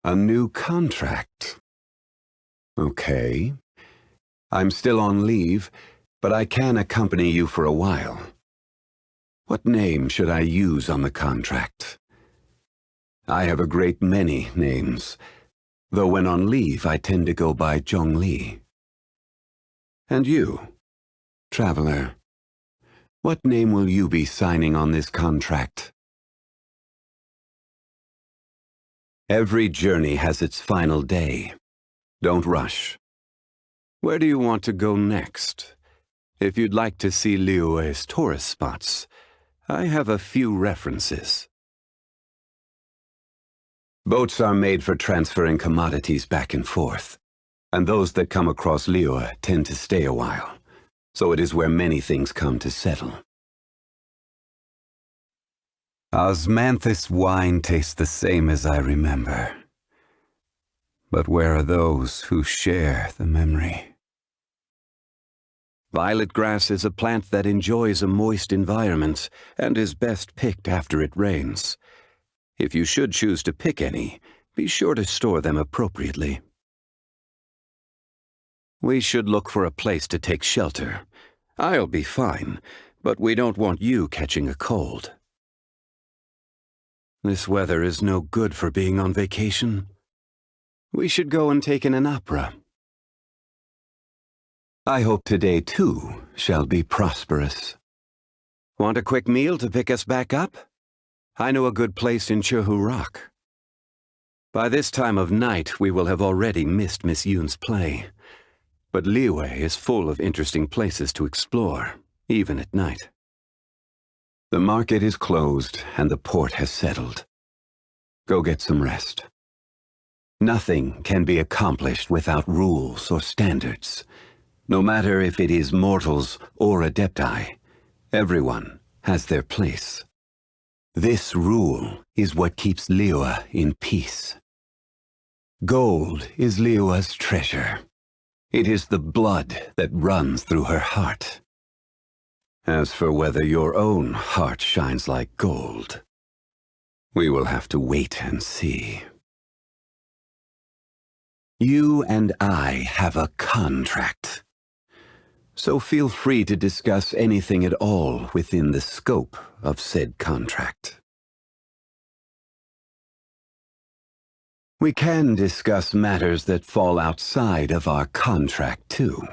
A new contract. Okay. I'm still on leave, but I can accompany you for a while. What name should I use on the contract? I have a great many names, though when on leave I tend to go by ZHONGLI. And you, traveler, what name will you be signing on this contract? Every journey has its final day. Don't rush. Where do you want to go next? If you'd like to see Liyue's tourist spots, I have a few references. Boats are made for transferring commodities back and forth, and those that come across Liyue tend to stay a while, so it is where many things come to settle. Osmanthus wine tastes the same as I remember. But where are those who share the memory? Violet grass is a plant that enjoys a moist environment and is best picked after it rains. If you should choose to pick any, be sure to store them appropriately. We should look for a place to take shelter. I'll be fine, but we don't want you catching a cold. This weather is no good for being on vacation. We should go and take in an opera. I hope today, too, shall be prosperous. Want a quick meal to pick us back up? I know a good place in Chehu Rock. By this time of night, we will have already missed Miss Yoon's play. But Liyue is full of interesting places to explore, even at night. The market is closed, and the port has settled. Go get some rest. Nothing can be accomplished without rules or standards. No matter if it is mortals or adepti, everyone has their place. This rule is what keeps Liyue in peace. Gold is Liyue's treasure. It is the blood that runs through her heart. As for whether your own heart shines like gold, we will have to wait and see. You and I have a contract, so feel free to discuss anything at all within the scope of said contract. We can discuss matters that fall outside of our contract, too.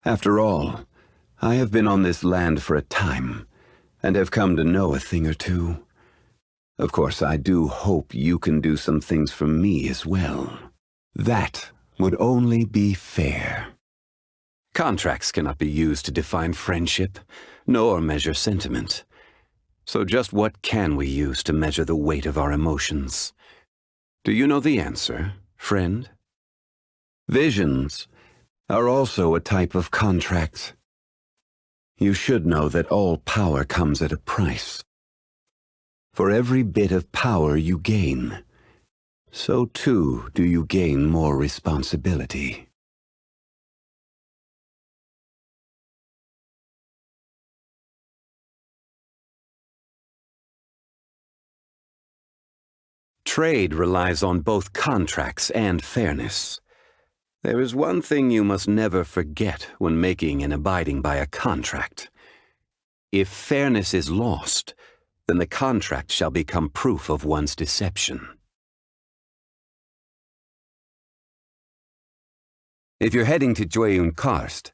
After all, I have been on this land for a time, and have come to know a thing or two. Of course, I do hope you can do some things for me as well. That would only be fair. Contracts cannot be used to define friendship, nor measure sentiment. So just what can we use to measure the weight of our emotions? Do you know the answer, friend? Visions are also a type of contract. You should know that all power comes at a price. For every bit of power you gain, so too do you gain more responsibility. Trade relies on both contracts and fairness. There is one thing you must never forget when making and abiding by a contract. If fairness is lost, then the contract shall become proof of one's deception. If you're heading to Jueyun Karst,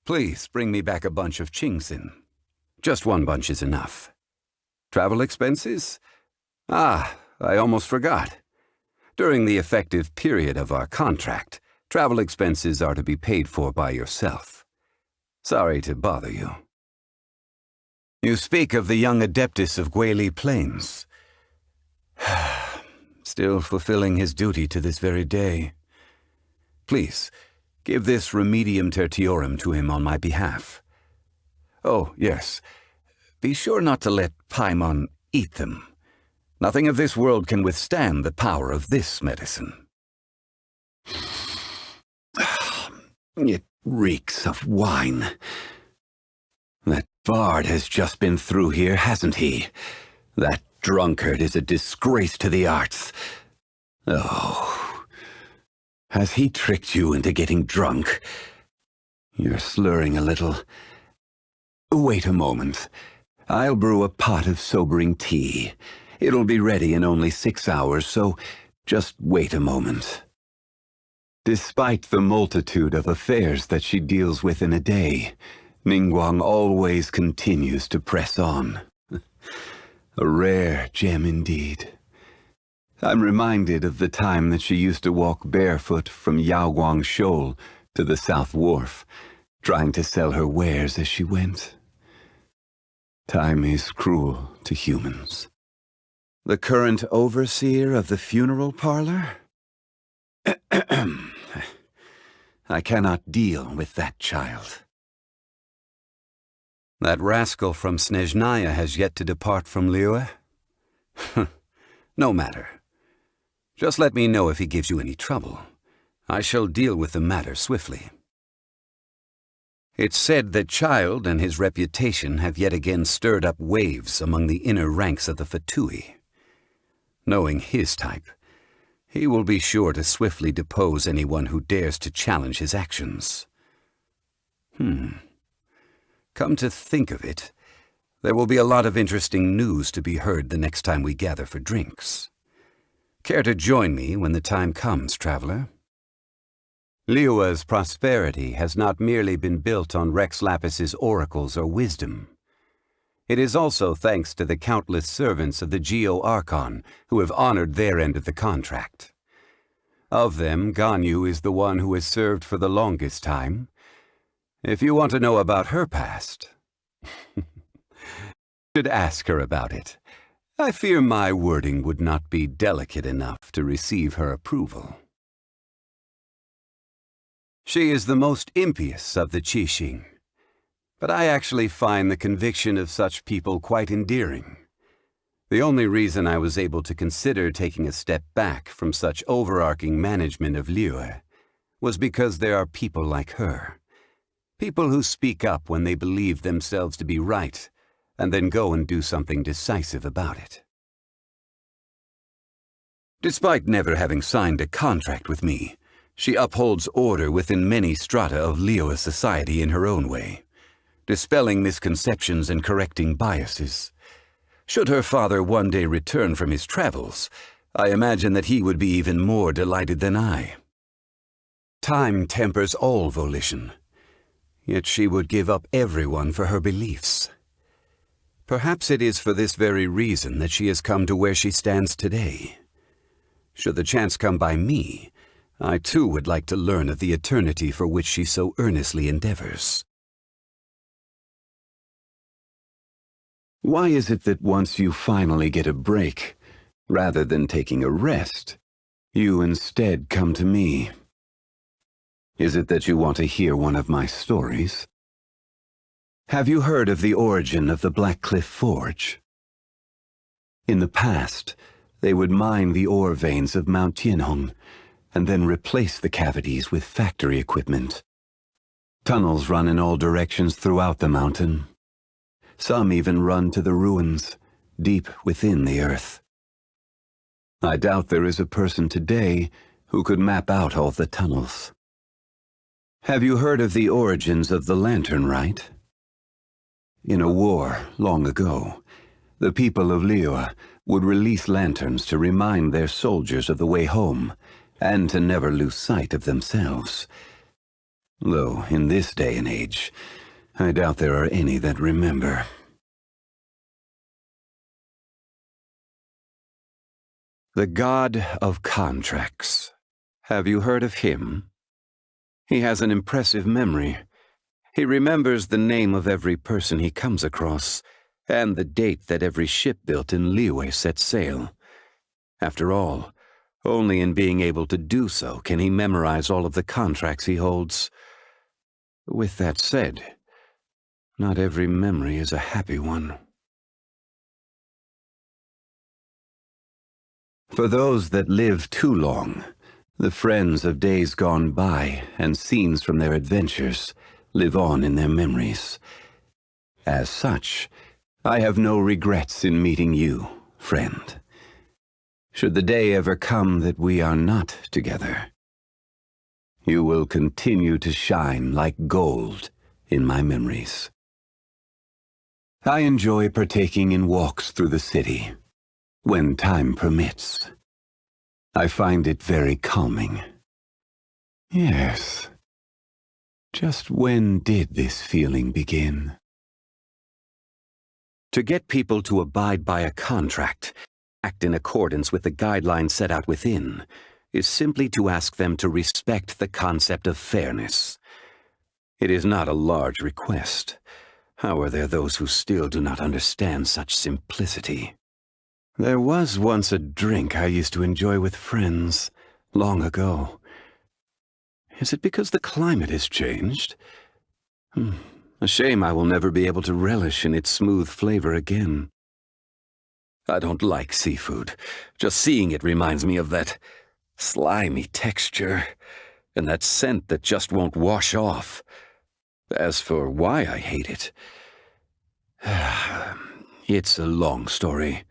please bring me back a bunch of Qingxin. Just one bunch is enough. Travel expenses? I almost forgot. During the effective period of our contract, travel expenses are to be paid for by yourself. Sorry to bother you. You speak of the young Adeptus of Guili Plains. Still fulfilling his duty to this very day. Please, give this Remedium Tertiorum to him on my behalf. Oh, yes. Be sure not to let Paimon eat them. Nothing of this world can withstand the power of this medicine. It reeks of wine. That bard has just been through here, hasn't he? That drunkard is a disgrace to the arts. Oh, has he tricked you into getting drunk? You're slurring a little. Wait a moment. I'll brew a pot of sobering tea. It'll be ready in only 6 hours, so just wait a moment. Despite the multitude of affairs that she deals with in a day, Ningguang always continues to press on. A rare gem indeed. I'm reminded of the time that she used to walk barefoot from Yaoguang Shoal to the South Wharf, trying to sell her wares as she went. Time is cruel to humans. The current overseer of the funeral parlor? I cannot deal with that child. That rascal from Snezhnaya has yet to depart from Liyue? No matter. Just let me know if he gives you any trouble. I shall deal with the matter swiftly. It's said that Child and his reputation have yet again stirred up waves among the inner ranks of the Fatui. Knowing his type, he will be sure to swiftly depose anyone who dares to challenge his actions. Come to think of it, there will be a lot of interesting news to be heard the next time we gather for drinks. Care to join me when the time comes, traveler? Liyue's prosperity has not merely been built on Rex Lapis's oracles or wisdom. It is also thanks to the countless servants of the Geo-Archon who have honored their end of the contract. Of them, Ganyu is the one who has served for the longest time. If you want to know about her past, you should ask her about it. I fear my wording would not be delicate enough to receive her approval. She is the most impious of the Qixing, but I actually find the conviction of such people quite endearing. The only reason I was able to consider taking a step back from such overarching management of Liyue was because there are people like her. People who speak up when they believe themselves to be right, and then go and do something decisive about it. Despite never having signed a contract with me, she upholds order within many strata of Liyue society in her own way, dispelling misconceptions and correcting biases. Should her father one day return from his travels, I imagine that he would be even more delighted than I. Time tempers all volition, yet she would give up everyone for her beliefs. Perhaps it is for this very reason that she has come to where she stands today. Should the chance come by me, I too would like to learn of the eternity for which she so earnestly endeavors. Why is it that once you finally get a break, rather than taking a rest, you instead come to me? Is it that you want to hear one of my stories? Have you heard of the origin of the Black Cliff Forge? In the past, they would mine the ore veins of Mount Tianhong, and then replace the cavities with factory equipment. Tunnels run in all directions throughout the mountain. Some even run to the ruins, deep within the earth. I doubt there is a person today who could map out all the tunnels. Have you heard of the origins of the Lantern Rite? In a war long ago, the people of Liyue would release lanterns to remind their soldiers of the way home, and to never lose sight of themselves. Though, in this day and age, I doubt there are any that remember. The God of Contracts. Have you heard of him? He has an impressive memory. He remembers the name of every person he comes across, and the date that every ship built in Liyue set sail. After all, only in being able to do so can he memorize all of the contracts he holds. With that said, not every memory is a happy one. For those that live too long, the friends of days gone by and scenes from their adventures live on in their memories. As such, I have no regrets in meeting you, friend. should the day ever come that we are not together, you will continue to shine like gold in my memories. I enjoy partaking in walks through the city, when time permits. I find it very calming. Yes. Just when did this feeling begin? To get people to abide by a contract, act in accordance with the guidelines set out within, is simply to ask them to respect the concept of fairness. It is not a large request. How are there those who still do not understand such simplicity? There was once a drink I used to enjoy with friends, long ago. Is it because the climate has changed? A shame I will never be able to relish in its smooth flavor again. I don't like seafood. Just seeing it reminds me of that slimy texture, and that scent that just won't wash off. As for why I hate it, it's a long story.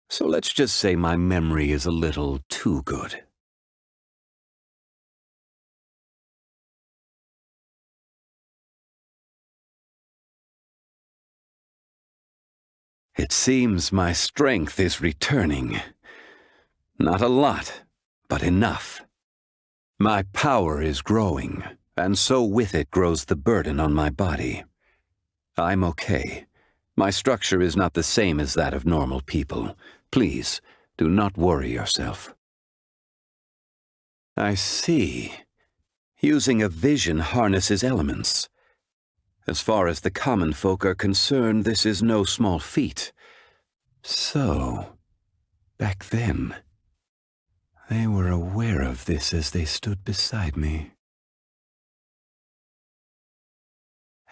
So let's just say my memory is a little too good. It seems my strength is returning. Not a lot, but enough. My power is growing, and so with it grows the burden on my body. I'm okay. My structure is not the same as that of normal people. Please, do not worry yourself. I see. Using a vision harnesses elements. As far as the common folk are concerned, this is no small feat. So, back then, they were aware of this as they stood beside me.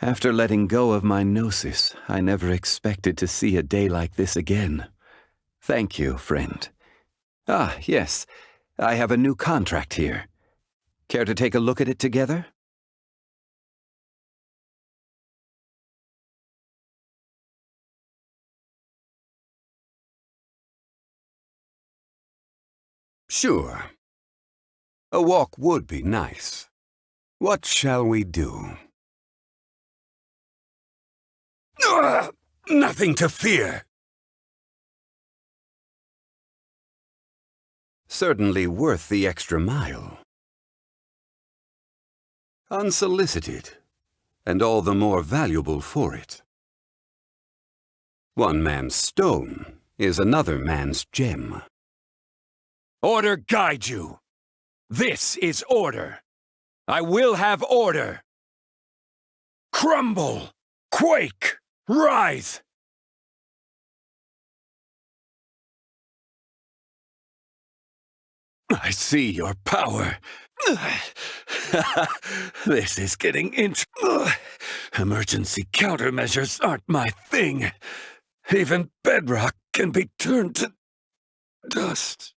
After letting go of my gnosis, I never expected to see a day like this again. Thank you, friend. Ah, yes, I have a new contract here. Care to take a look at it together? Sure. A walk would be nice. What shall we do? Nothing to fear. Certainly worth the extra mile. Unsolicited, and all the more valuable for it. One man's stone is another man's gem. Order guide you. This is order. I will have order. Crumble, quake, rise. I see your power. This is getting Emergency countermeasures aren't my thing. Even bedrock can be turned to dust.